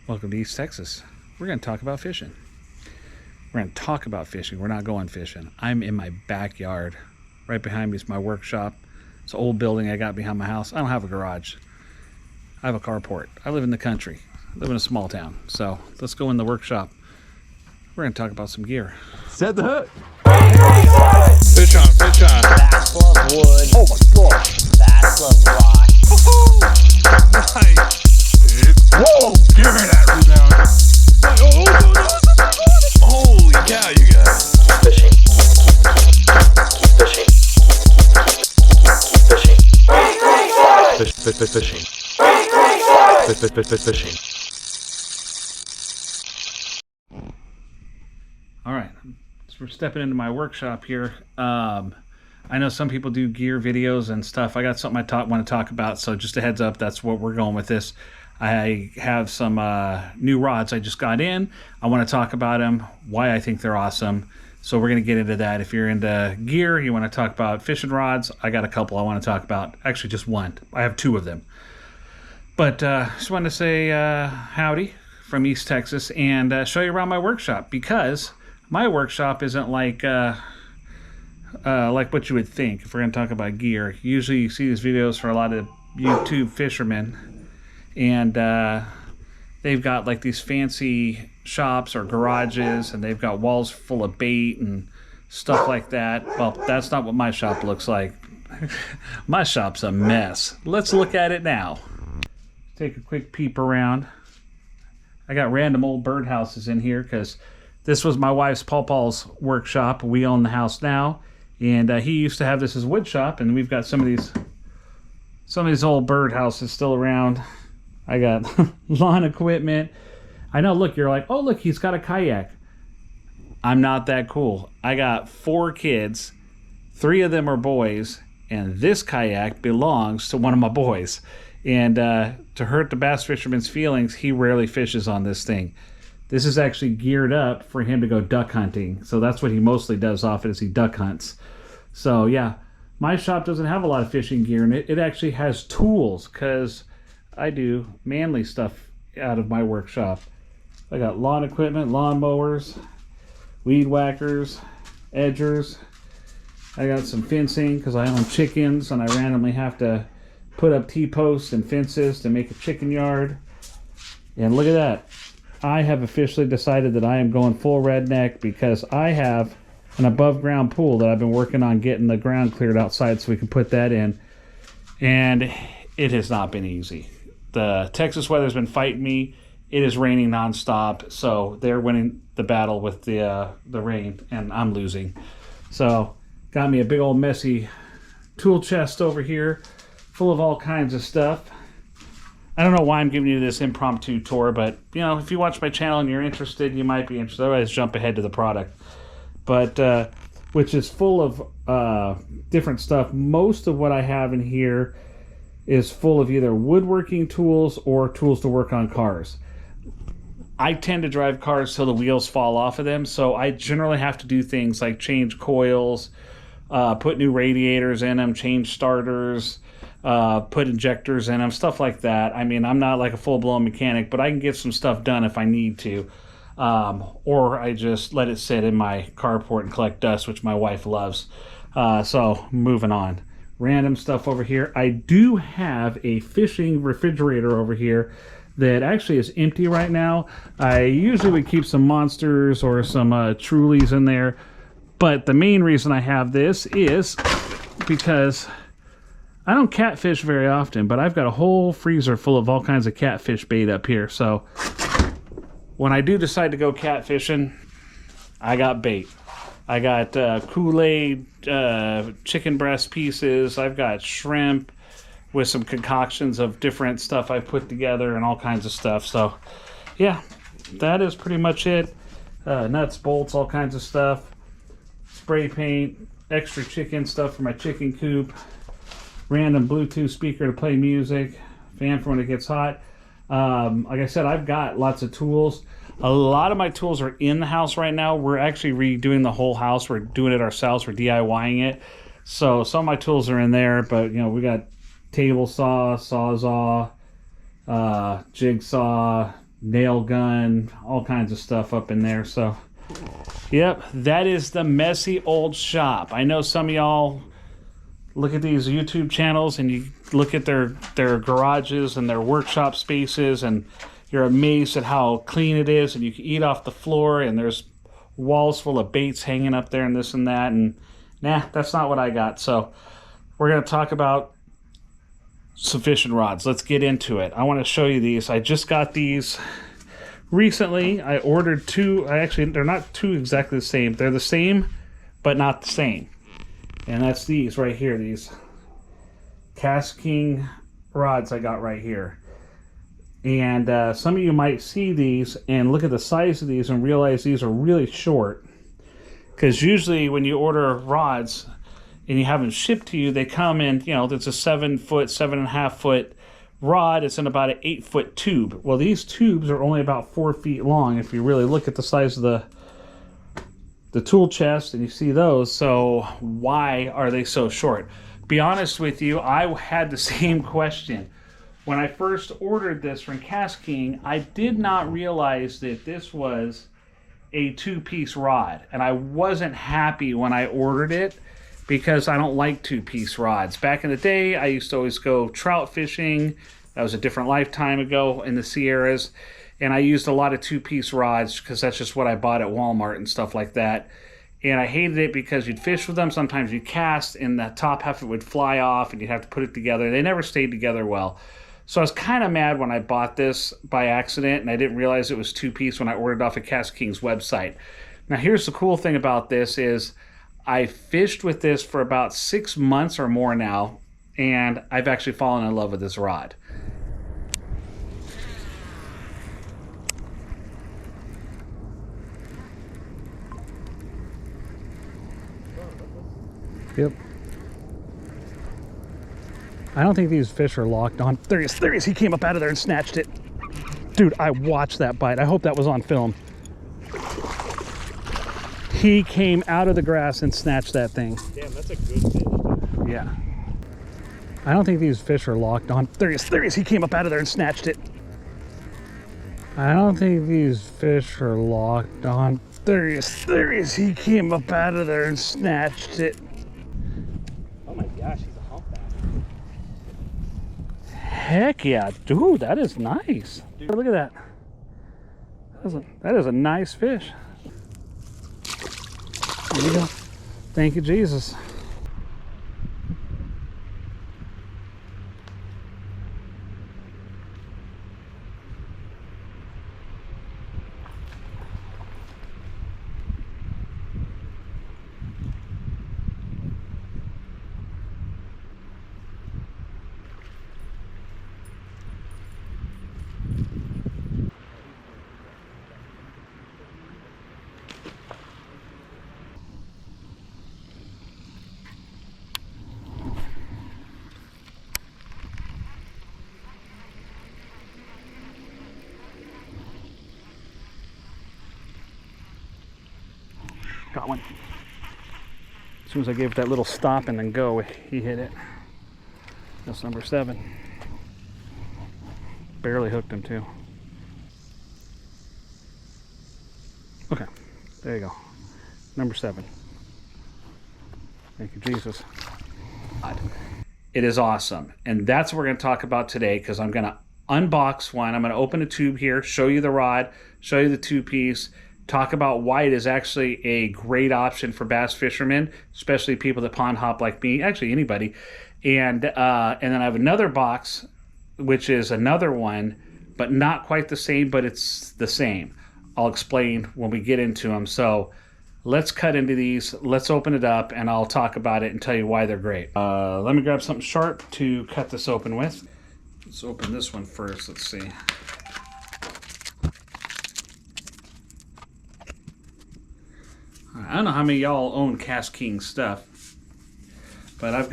Welcome to East Texas. We're going to talk about fishing. We're going to talk about fishing. We're not going fishing. I'm in my backyard. Right behind me is my workshop. It's an old building I got behind my house. I don't have a garage. I have a carport. I live in the country. I live in a small town. So let's go in the workshop. We're going to talk about some gear. Set the hook. Fish on, fish on. Fast love wood. Oh my gosh. Fast love rock. Nice. Whoa, give me that rebound. Holy cow, you guys. Fishing. Fishing. Fishing. Fishing. Fishing. All right, so we're stepping into my workshop here. I know some people do gear videos and stuff. I got something I want to talk about, so just a heads up, that's what we're going with this. I have some new rods I just got in. I want to talk about them, why I think they're awesome. So we're going to get into that. If you're into gear, you want to talk about fishing rods, I got a couple I want to talk about. Actually, just one. I have two of them. But just wanted to say howdy from East Texas and show you around my workshop, because my workshop isn't like what you would think if we're going to talk about gear. Usually you see these videos for a lot of YouTube fishermen, and they've got like these fancy shops or garages, and they've got walls full of bait and stuff like that. Well, that's not what my shop looks like. My shop's a mess. Let's look at it now. Take a quick peep around. I got random old birdhouses in here because this was my wife's Paul's workshop. We own the house now, and he used to have this as wood shop, and we've got some of these old birdhouses still around. I got lawn equipment. I know, look, you're like, oh, look, he's got a kayak. I'm not that cool. I got 4 kids. 3 of them are boys, and this kayak belongs to one of my boys. And to hurt the bass fisherman's feelings, he rarely fishes on this thing. This is actually geared up for him to go duck hunting. So that's what he mostly does off it, is he duck hunts. So yeah, my shop doesn't have a lot of fishing gear, and it actually has tools, because I do manly stuff out of my workshop. I got lawn equipment, lawn mowers, weed whackers, edgers. I got some fencing because I own chickens, and I randomly have to put up T-posts and fences to make a chicken yard. And look at that. I have officially decided that I am going full redneck, because I have an above ground pool that I've been working on getting the ground cleared outside so we can put that in. And it has not been easy. The Texas weather's been fighting me. It is raining nonstop, so they're winning the battle with the rain, and I'm losing. So got me a big old messy tool chest over here full of all kinds of stuff. I don't know why I'm giving you this impromptu tour, but you know, if you watch my channel and you're interested, you might be interested. Otherwise, jump ahead to the product. But which is full of different stuff. Most of what I have in here is full of either woodworking tools or tools to work on cars. I tend to drive cars till the wheels fall off of them, so I generally have to do things like change coils, put new radiators in them, change starters, put injectors in them, stuff like that. I mean, I'm not like a full-blown mechanic, but I can get some stuff done if I need to. Or I just let it sit in my carport and collect dust, which my wife loves. So moving on. Random stuff over here. I do have a fishing refrigerator over here that actually is empty right now. I usually would keep some monsters or some Trulies in there, but the main reason I have this is because I don't catfish very often, but I've got a whole freezer full of all kinds of catfish bait up here. So when I do decide to go catfishing, I got bait. I got Kool-Aid, chicken breast pieces. I've got shrimp with some concoctions of different stuff I put together and all kinds of stuff. So yeah, that is pretty much it. Nuts, bolts, all kinds of stuff. Spray paint, extra chicken stuff for my chicken coop. Random Bluetooth speaker to play music. Fan for when it gets hot. Like I said, I've got lots of tools. A lot of my tools are in the house right now. We're actually redoing the whole house. We're doing it ourselves. We're DIYing it. So some of my tools are in there, but you know, we got table saw, sawzall, jigsaw, nail gun, all kinds of stuff up in there. So, yep, that is the messy old shop. I know some of y'all look at these YouTube channels and you look at their garages and their workshop spaces and you're amazed at how clean it is, and you can eat off the floor and there's walls full of baits hanging up there and this and that, and nah, that's not what I got. So we're going to talk about some fishing rods. Let's get into it. I want to show you these. I just got these recently. I ordered two. Actually, they're not two exactly the same. They're the same, but not the same. And that's these right here. These Kast King rods I got right here. And some of you might see these and look at the size of these and realize these are really short. Because usually when you order rods and you have them shipped to you, they come in, you know, it's a 7 foot, 7.5 foot rod. It's in about an 8 foot tube. Well, these tubes are only about 4 feet long if you really look at the size of the tool chest and you see those. So why are they so short? Be honest with you, I had the same question. When I first ordered this from Kast King, I did not realize that this was a 2-piece rod. And I wasn't happy when I ordered it because I don't like 2-piece rods. Back in the day, I used to always go trout fishing. That was a different lifetime ago in the Sierras. And I used a lot of 2-piece rods because that's just what I bought at Walmart and stuff like that. And I hated it because you'd fish with them. Sometimes you'd cast and the top half of it would fly off and you'd have to put it together. They never stayed together well. So I was kind of mad when I bought this by accident, and I didn't realize it was 2-piece when I ordered off of Kast King's website. Now, here's the cool thing about this is I fished with this for about 6 months or more now, and I've actually fallen in love with this rod. Yep. I don't think these fish are locked on. There he is. There he is. He came up out of there and snatched it. Dude, I watched that bite. I hope that was on film. He came out of the grass and snatched that thing. Damn, that's a good fish, dude. Yeah. I don't think these fish are locked on. There he is. There he is. He came up out of there and snatched it. I don't think these fish are locked on. There he is. There he is. He came up out of there and snatched it. Oh my gosh, he's a humpback. Heck yeah, dude, that is nice. Dude. Look at that. That is a nice fish. There you go. Thank you, Jesus. Got one. As soon as I gave it that little stop and then go, he hit it. That's number 7. Barely hooked him too. Okay, there you go. Number 7. Thank you, Jesus. It is awesome. And that's what we're going to talk about today, because I'm going to unbox one. I'm going to open a tube here, show you the rod, show you the 2-piece, talk about why it is actually a great option for bass fishermen, especially people that pond hop like me, actually anybody. And then I have another box, which is another one, but not quite the same, but it's the same. I'll explain when we get into them. So let's cut into these. Let's open it up, and I'll talk about it and tell you why they're great. Let me grab something sharp to cut this open with. Let's open this one first. Let's see. I don't know how many of y'all own Kast King stuff, but I've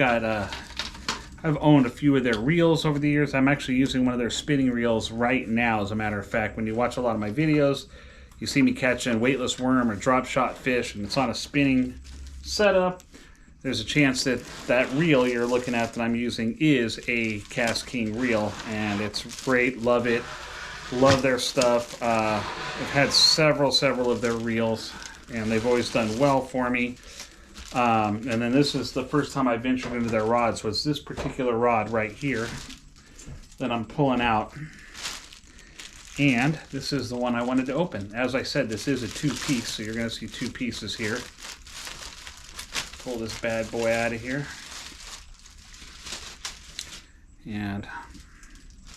owned a few of their reels over the years. I'm actually using one of their spinning reels right now, as a matter of fact. When you watch a lot of my videos, you see me catching weightless worm or drop shot fish, and it's on a spinning setup. There's a chance that that reel you're looking at that I'm using is a Kast King reel, and it's great. Love it. Love their stuff. I've had several of their reels, and they've always done well for me. And then this is the first time I ventured into their rods, was this particular rod right here that I'm pulling out. And this is the one I wanted to open. As I said, this is a two-piece, so you're going to see two pieces here. Pull this bad boy out of here. And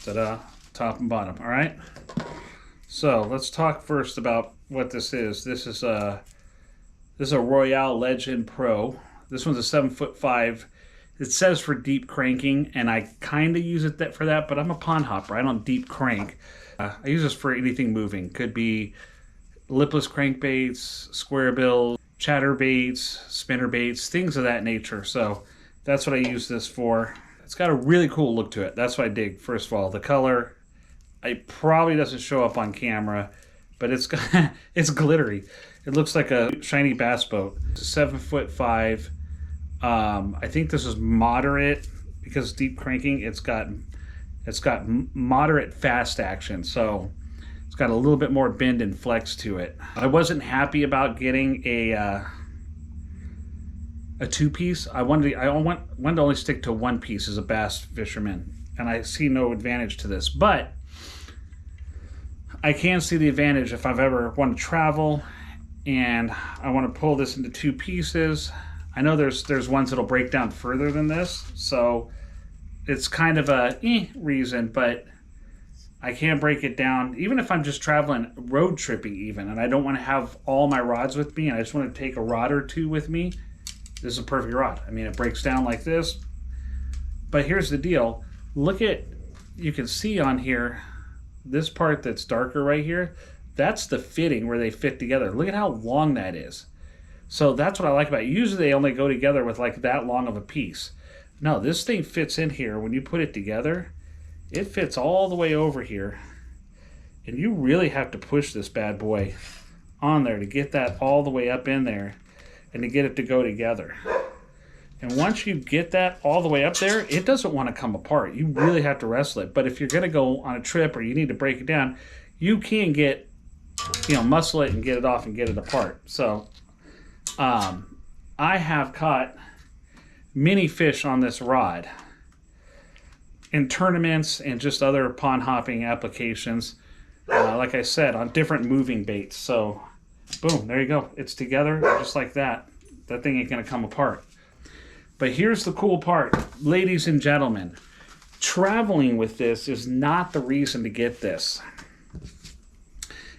ta-da, top and bottom. All right. So let's talk first about what this is. This is a Royale Legend Pro. This one's a 7'5". It says for deep cranking, and I kind of use it for that, but I'm a pond hopper. I don't deep crank. I use this for anything moving. Could be lipless crankbaits, square bills, chatterbaits, spinnerbaits, things of that nature. So that's what I use this for. It's got a really cool look to it. That's what I dig. First of all, the color, it probably doesn't show up on camera, but it's glittery. It looks like a shiny bass boat. It's 7'5". I think this is moderate because deep cranking. It's got moderate fast action, so it's got a little bit more bend and flex to it. I wasn't happy about getting a two-piece. I wanted to only stick to one piece as a bass fisherman, and I see no advantage to this. But I can see the advantage if I've ever wanted to travel and I want to pull this into two pieces. I know there's ones that'll break down further than this, so it's kind of a reason, but I can break it down even if I'm just traveling road tripping even, and I don't want to have all my rods with me and I just want to take a rod or two with me. This is a perfect rod. I mean, it breaks down like this. But here's the deal. Look at, you can see on here, this part that's darker right here, that's the fitting where they fit together. Look at how long that is. So that's what I like about it. Usually they only go together with like that long of a piece. No, this thing fits in here. When you put it together, it fits all the way over here. And you really have to push this bad boy on there to get that all the way up in there and to get it to go together. And once you get that all the way up there, it doesn't want to come apart. You really have to wrestle it. But if you're going to go on a trip or you need to break it down, you can get, muscle it and get it off and get it apart. So I have caught many fish on this rod in tournaments and just other pond hopping applications. Like I said, on different moving baits. So boom, there you go. It's together just like that. That thing ain't going to come apart. But here's the cool part. Ladies and gentlemen, traveling with this is not the reason to get this.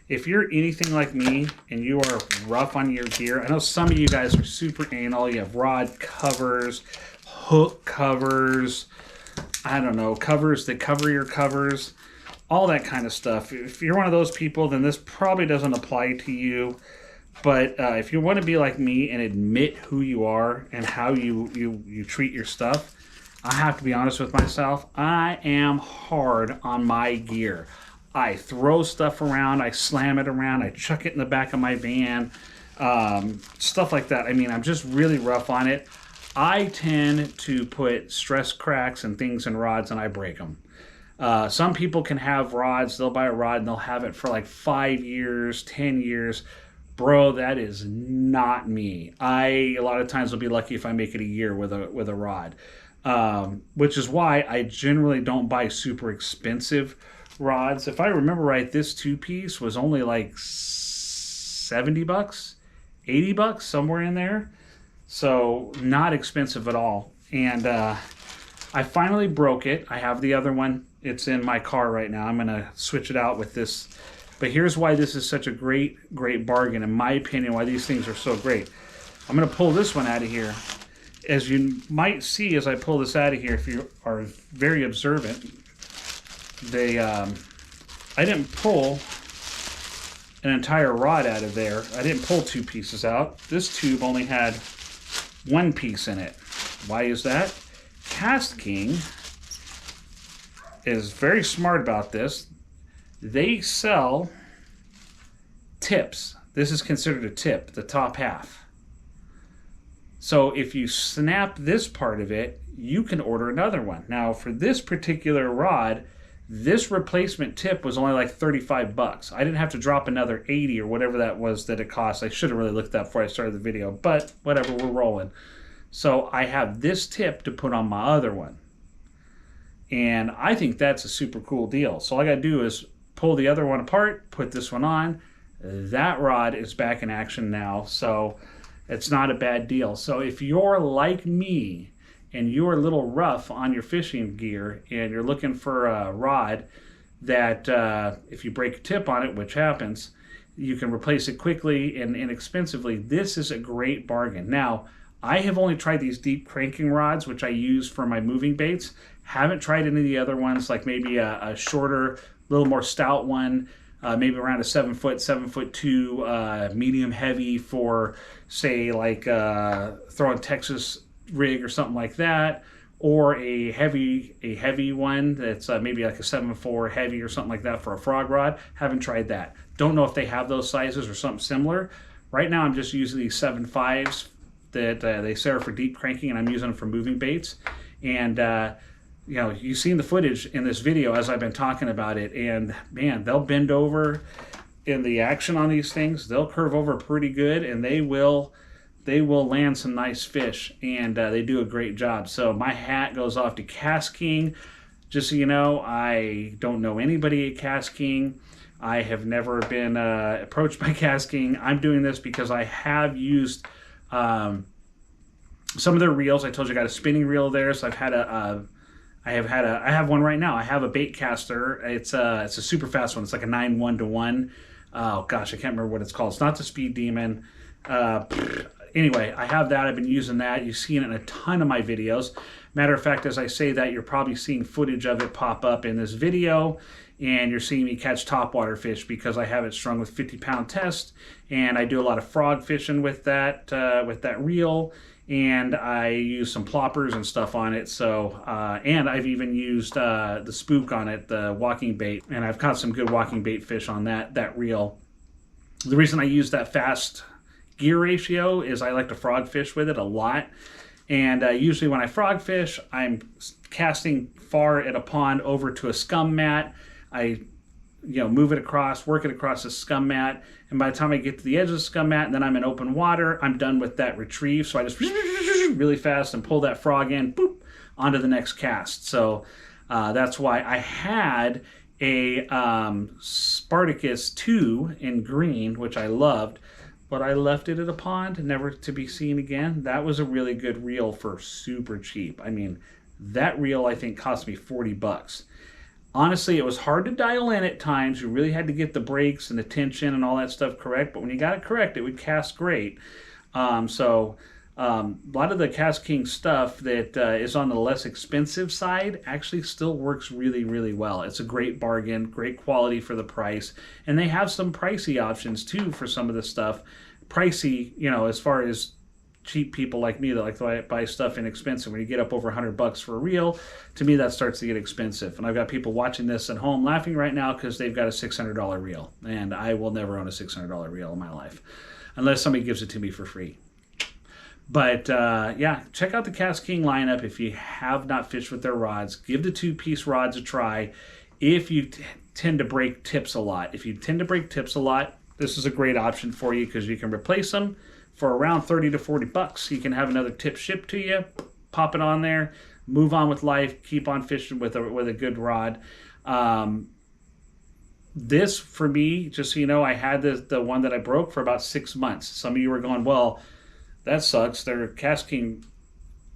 If you're anything like me and you are rough on your gear, I know some of you guys are super anal. You have rod covers, hook covers, I don't know, covers that cover your covers, all that kind of stuff. If you're one of those people, then this probably doesn't apply to you. But if you want to be like me and admit who you are and how you treat your stuff, I have to be honest with myself. I am hard on my gear. I throw stuff around, I slam it around, I chuck it in the back of my van, stuff like that. I mean, I'm just really rough on it. I tend to put stress cracks and things in rods and I break them. Some people can have rods, they'll buy a rod and they'll have it for like 5 years, 10 years. Bro, that is not me. A lot of times will be lucky if I make it a year with a rod, which is why I generally don't buy super expensive rods. If I remember right, this two-piece was only like $70, $80, somewhere in there. So not expensive at all. And I finally broke it. I have the other one. It's in my car right now. I'm going to switch it out with this. But here's why this is such a great bargain, in my opinion, why these things are so great. I'm going to pull this one out of here. As you might see as I pull this out of here, if you are very observant, I didn't pull an entire rod out of there. I didn't pull two pieces out. This tube only had one piece in it. Why is that? Kast King is very smart about this. They sell tips. This is considered a tip, the top half. So if you snap this part of it, you can order another one. Now for this particular rod, This replacement tip was only like 35 bucks. I didn't have to drop another 80 or whatever that was that it cost. I should have really looked that before I started the video, but whatever, we're rolling. So I have this tip to put on my other one. And I think that's a super cool deal. So all I got to do is pull the other one apart, put this one on. That rod is back in action now, so it's not a bad deal. So if you're like me and you're a little rough on your fishing gear and you're looking for a rod that if you break a tip on it, which happens, you can replace it quickly and inexpensively, this is a great bargain. Now, I have only tried these deep cranking rods, which I use for my moving baits. Haven't tried any of the other ones, like maybe a shorter, little more stout one, maybe around a 7 foot, 7'2", medium heavy for, say, like throwing Texas rig or something like that, or a heavy one that's maybe like a 7'4" heavy or something like that for a frog rod. Haven't tried that. Don't know if they have those sizes or something similar. Right now I'm just using these 7.5s that they say are for deep cranking, and I'm using them for moving baits. And you know, you've seen the footage in this video as I've been talking about it, and man, they'll bend over in the action on these things. They'll curve over pretty good, and they will land some nice fish, and they do a great job. So my hat goes off to Kast King. Just so you know, I don't know anybody at Kast King. I have never been approached by Kast King. I'm doing this because I have used some of their reels. I told you I got a spinning reel there, so I have one right now. I have a bait caster. It's a super fast one. It's like a 9-1-1. Oh gosh, I can't remember what it's called. It's not the Speed Demon. Anyway, I have that. I've been using that. You've seen it in a ton of my videos. Matter of fact, as I say that, you're probably seeing footage of it pop up in this video, and you're seeing me catch topwater fish because I have it strung with 50-pound test, and I do a lot of frog fishing with that reel, and I use some ploppers and stuff on it. So, and I've even used the spook on it, the walking bait, and I've caught some good walking bait fish on that reel. The reason I use that fast gear ratio is I like to frog fish with it a lot. And usually when I frog fish, I'm casting far at a pond over to a scum mat. I move it across, work it across the scum mat, and by the time I get to the edge of the scum mat, and then I'm in open water, I'm done with that retrieve. So I just really fast and pull that frog in, boop, onto the next cast. So that's why I had a Spartacus 2 in green, which I loved, but I left it at a pond, never to be seen again. That was a really good reel for super cheap. I mean, that reel I think cost me 40 bucks. Honestly, it was hard to dial in at times. You really had to get the brakes and the tension and all that stuff correct, but when you got it correct, it would cast great. A lot of the Kast King stuff that is on the less expensive side actually still works really, really well. It's a great bargain, great quality for the price, and they have some pricey options too for some of the stuff. Pricey, as far as cheap people like me that like to buy stuff inexpensive. When you get up over $100 for a reel, to me that starts to get expensive. And I've got people watching this at home laughing right now because they've got a $600 reel, and I will never own a $600 reel in my life unless somebody gives it to me for free. But yeah, check out the Kast King lineup if you have not fished with their rods. Give the 2-piece rods a try if you tend to break tips a lot. If you tend to break tips a lot, this is a great option for you because you can replace them for around 30 to 40 bucks. You can have another tip shipped to you, pop it on there, move on with life, keep on fishing with a good rod. This, for me, just so you know, I had the one that I broke for about 6 months. Some of you were going, well, that sucks. Their Kast King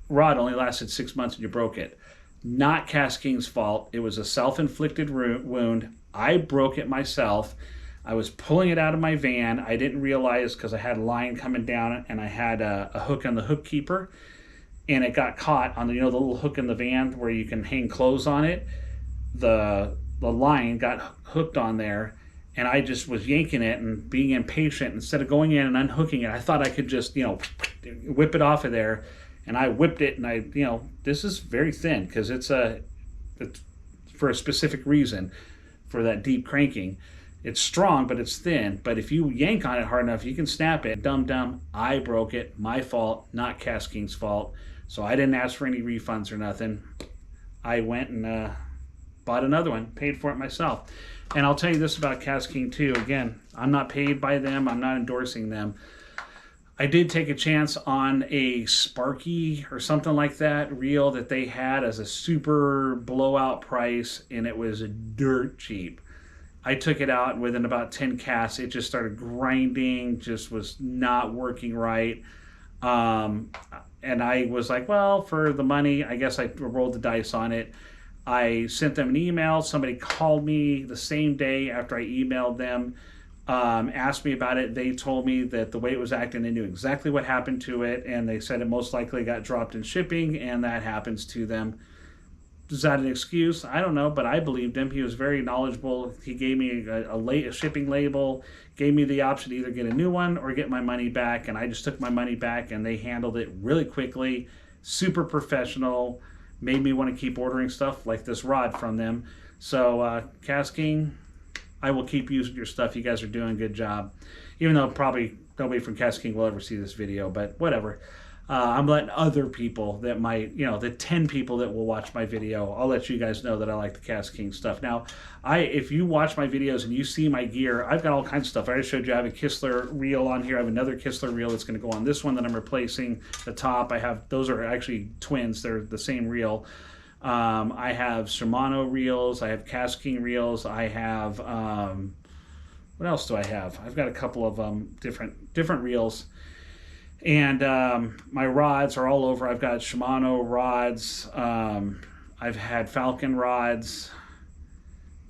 rod only lasted 6 months and you broke it. Not Kast King's fault. It was a self-inflicted wound. I broke it myself. I was pulling it out of my van. I didn't realize because I had line coming down and I had a hook on the hook keeper, and it got caught on the the little hook in the van where you can hang clothes on it. The line got hooked on there, and I just was yanking it and being impatient. Instead of going in and unhooking it, I thought I could just whip it off of there, and I whipped it. And this is very thin because it's for a specific reason for that deep cranking. It's strong, but it's thin. But if you yank on it hard enough, you can snap it. Dumb. I broke it. My fault, not Kast King's fault. So I didn't ask for any refunds or nothing. I went and bought another one, paid for it myself. And I'll tell you this about Kast King too. Again, I'm not paid by them. I'm not endorsing them. I did take a chance on a Sparky or something like that reel that they had as a super blowout price, and it was dirt cheap. I took it out, and within about 10 casts, it just started grinding, just was not working right. And I was like, well, for the money, I guess I rolled the dice on it. I sent them an email. Somebody called me the same day after I emailed them, asked me about it. They told me that the way it was acting, they knew exactly what happened to it, and they said it most likely got dropped in shipping, and that happens to them. Is that an excuse? I don't know, but I believed him. He was very knowledgeable. He gave me a shipping label, gave me the option to either get a new one or get my money back, and I just took my money back, and they handled it really quickly, super professional, made me want to keep ordering stuff like this rod from them. So, Kast King, I will keep using your stuff. You guys are doing a good job. Even though probably nobody from Kast King will ever see this video, but whatever. I'm letting other people that might, the 10 people that will watch my video, I'll let you guys know that I like the Kast King stuff. Now, if you watch my videos and you see my gear, I've got all kinds of stuff. I already showed you I have a Kistler reel on here. I have another Kistler reel that's going to go on this one that I'm replacing the top. those are actually twins. They're the same reel. I have Shimano reels. I have Kast King reels. I have, what else do I have? I've got a couple of different reels. And my rods are all over. I've got Shimano rods. I've had Falcon rods.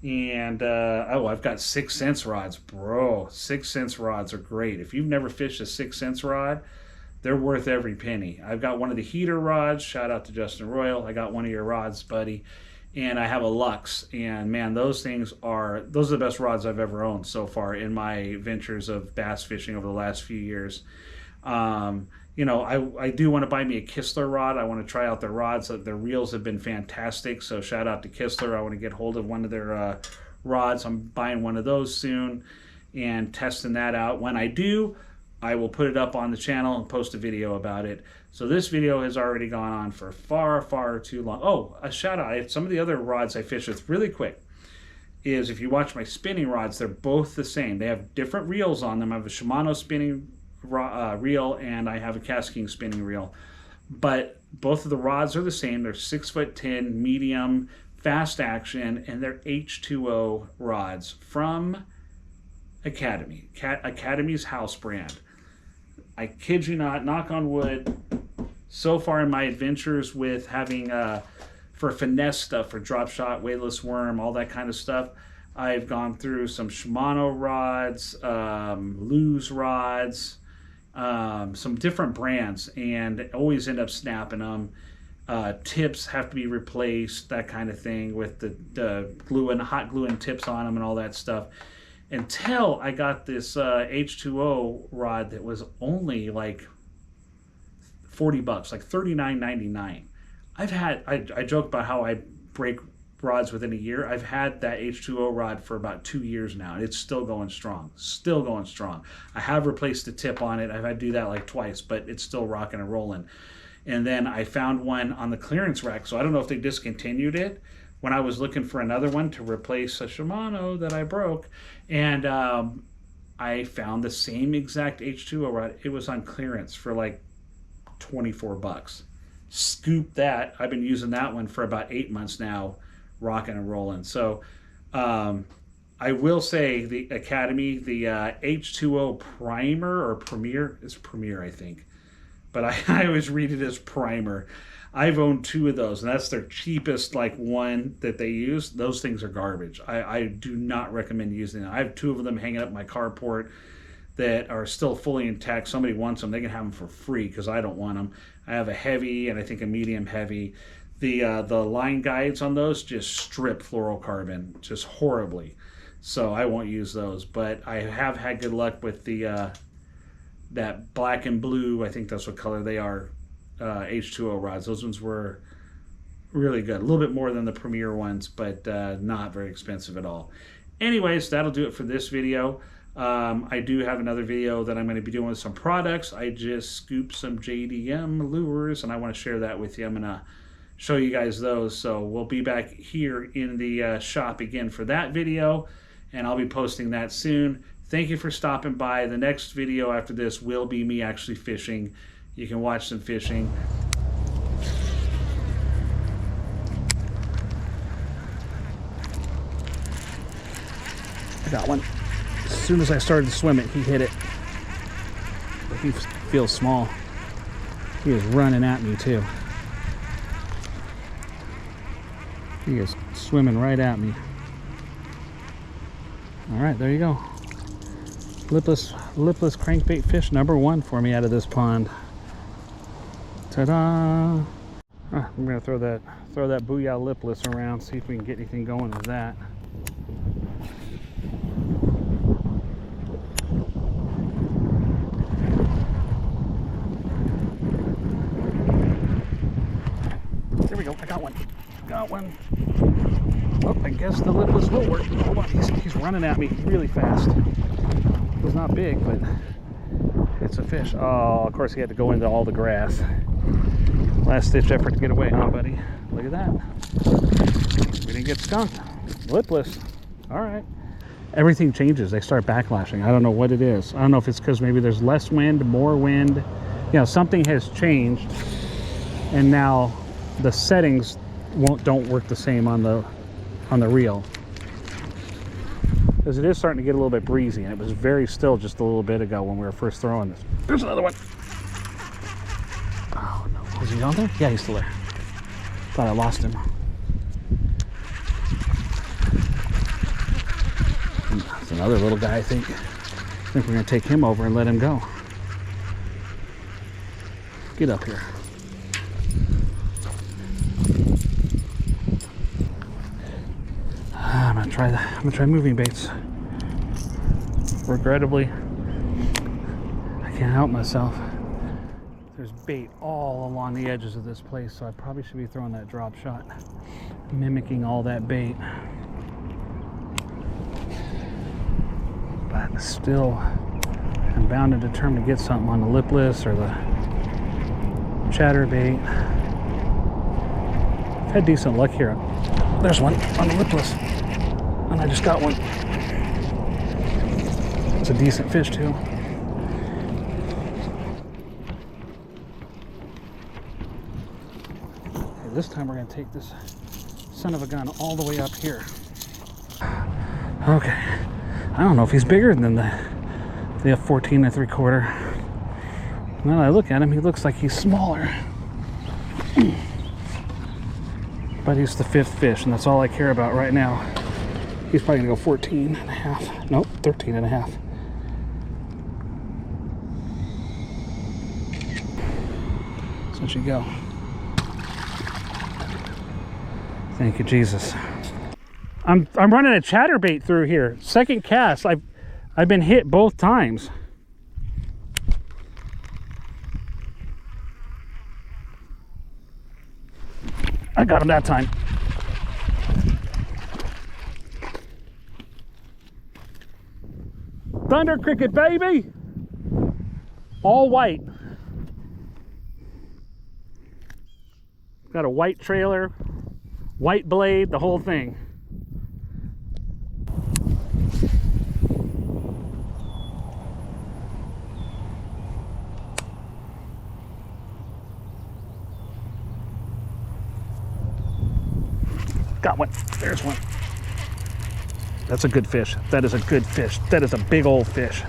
And, I've got 6 cents rods. Bro, 6 cents rods are great. If you've never fished a 6 cents rod, they're worth every penny. I've got one of the heater rods. Shout out to Justin Royale. I got one of your rods, buddy. And I have a Lux. And, man, those are the best rods I've ever owned so far in my ventures of bass fishing over the last few years. I do want to buy me a Kistler rod. I want to try out their rods. Their reels have been fantastic. So shout out to Kistler. I want to get hold of one of their rods. I'm buying one of those soon and testing that out. When I do, I will put it up on the channel and post a video about it. So this video has already gone on for far, far too long. Oh, a shout out. Some of the other rods I fish with really quick is if you watch my spinning rods, they're both the same. They have different reels on them. I have a Shimano spinning reel and I have a Kast King spinning reel, but both of the rods are the same. They're 6'10" medium fast action, and they're H2O rods from Academy's house brand. I kid you not, knock on wood, so far in my adventures with having for finesse stuff, for drop shot, weightless worm, all that kind of stuff, I've gone through some Shimano rods, Lew's rods, some different brands, and always end up snapping them. Tips have to be replaced, that kind of thing, with the glue and hot glue and tips on them and all that stuff, until I got this H2O rod that was only like $40, like $39.99. I joke about how I break rods within a year. I've had that H2O rod for about 2 years now, and it's still going strong. I have replaced the tip on it. I've had to do that like twice, but it's still rocking and rolling. And then I found one on the clearance rack, so I don't know if they discontinued it when I was looking for another one to replace a Shimano that I broke, and I found the same exact H2O rod. It was on clearance for like $24. Scoop that. I've been using that one for about 8 months now, rocking and rolling. So I will say the Academy, the H2O Primer or Premier, it's Premier I think, but I always read it as Primer. I've owned 2 of those, and that's their cheapest one that they use. Those things are garbage. I do not recommend using them. I have 2 of them hanging up in my carport that are still fully intact. Somebody wants them, they can have them for free because I don't want them. I have a heavy and I think a medium heavy. The line guides on those just strip fluorocarbon just horribly, so I won't use those. But I have had good luck with the that black and blue, I think that's what color they are, H2O rods. Those ones were really good, a little bit more than the Premier ones, but not very expensive at all. Anyways, that'll do it for this video. I do have another video that I'm going to be doing with some products. I just scooped some JDM lures, and I want to share that with you. I'm going to show you guys those. So we'll be back here in the shop again for that video, and I'll be posting that soon. Thank you for stopping by. The next video after this will be me actually fishing. You can watch some fishing. I got one. As soon as I started to swim it, he hit it. But he feels small. He is running at me too. He is swimming right at me. All right, there you go. Lipless crankbait fish number 1 for me out of this pond. Ta-da! I'm gonna throw that Booyah lipless around, see if we can get anything going with that. There we go. I got one. Got one. Oh, I guess the lipless will work. Hold on, he's running at me really fast. It's not big, but it's a fish. Oh, of course he had to go into all the grass. Last ditch effort to get away, huh, buddy? Look at that. We didn't get skunked. Lipless. All right. Everything changes. They start backlashing. I don't know what it is. I don't know if it's because maybe there's less wind, more wind. You know, something has changed, and now the settings don't work the same on the reel, because it is starting to get a little bit breezy, and it was very still just a little bit ago when we were first throwing this. There's another one. Oh no, is he on there? Yeah, he's still there. Thought I lost him. That's another little guy. I think we're gonna take him over and let him go. Get up here. I'm gonna try moving baits. Regrettably, I can't help myself. There's bait all along the edges of this place, so I probably should be throwing that drop shot, mimicking all that bait. But still, I'm bound and determined to get something on the lipless or the chatterbait. I've had decent luck here. There's one on the lipless. And I just got one. It's a decent fish too. Okay, this time we're gonna take this son of a gun all the way up here. Okay, I don't know if he's bigger than the 14 3/4. Now that I look at him, he looks like he's smaller. But he's the 5th fish, and that's all I care about right now. He's probably gonna go 14 and a half. Nope, 13 and a half. So she go. Thank you, Jesus. I'm running a chatterbait through here. Second cast. I've been hit both times. I got him that time. Thunder cricket, baby! All white. Got a white trailer, white blade, the whole thing. Got one. There's one. That's a good fish. That is a good fish. That is a big old fish.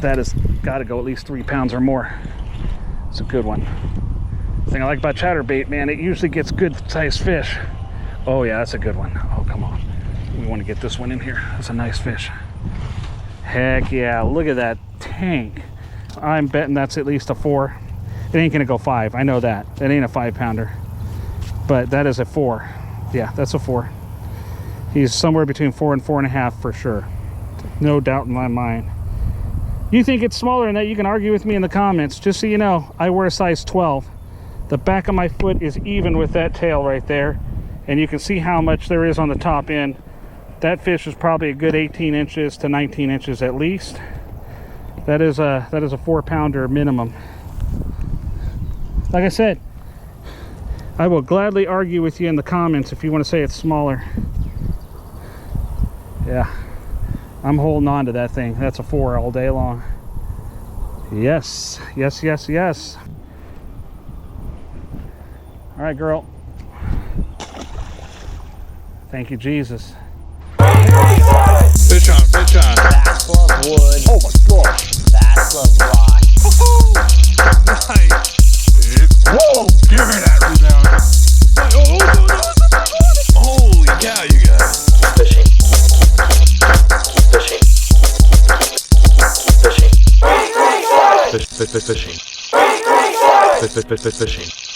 That has got to go at least 3 pounds or more. It's a good one. The thing I like about chatterbait, man, it usually gets good sized fish. Oh yeah, that's a good one. Oh, come on. We want to get this one in here. That's a nice fish. Heck yeah, look at that tank. I'm betting that's at least a 4. It ain't gonna go 5, I know that. That ain't a 5-pounder. But that is a 4. Yeah, that's a 4. He's somewhere between 4 and 4.5 for sure. No doubt in my mind. You think it's smaller than that, you can argue with me in the comments. Just so you know, I wear a size 12. The back of my foot is even with that tail right there. And you can see how much there is on the top end. That fish is probably a good 18 inches to 19 inches at least. That is a 4-pounder minimum. Like I said, I will gladly argue with you in the comments if you want to say it's smaller. Yeah, I'm holding on to that thing. That's a 4 all day long. Yes, yes, yes, yes. All right, girl. Thank you, Jesus. Fish on, fish on. Fast love wood. Oh my gosh. Fast love rock. Nice. Whoa! Give me that rebound. Holy cow, you guys. Fishing. Fishing. Fishing. Fishing. Fishing. Fishing.